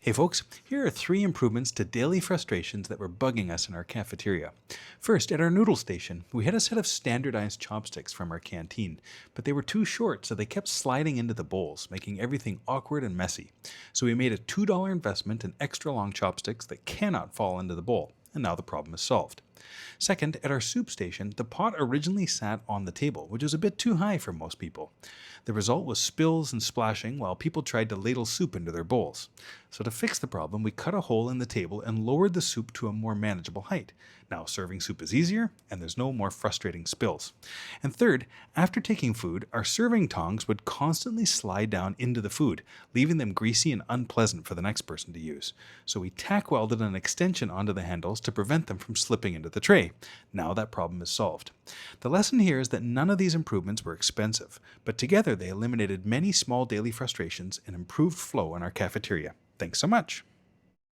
Hey folks, here are 3 improvements to daily frustrations that were bugging us in our cafeteria. First, at our noodle station, we had a set of standardized chopsticks from our canteen, but they were too short, so they kept sliding into the bowls, making everything awkward and messy. So we made a $2 investment in extra long chopsticks that cannot fall into the bowl, and now the problem is solved. Second, at our soup station, the pot originally sat on the table, which was a bit too high for most people. The result was spills and splashing while people tried to ladle soup into their bowls. So to fix the problem, we cut a hole in the table and lowered the soup to a more manageable height. Now serving soup is easier, and there's no more frustrating spills. And third, after taking food, our serving tongs would constantly slide down into the food, leaving them greasy and unpleasant for the next person to use. So we tack welded an extension onto the handles to prevent them from slipping into the tray. Now that problem is solved. The lesson here is that none of these improvements were expensive, but together they eliminated many small daily frustrations and improved flow in our cafeteria. Thanks so much.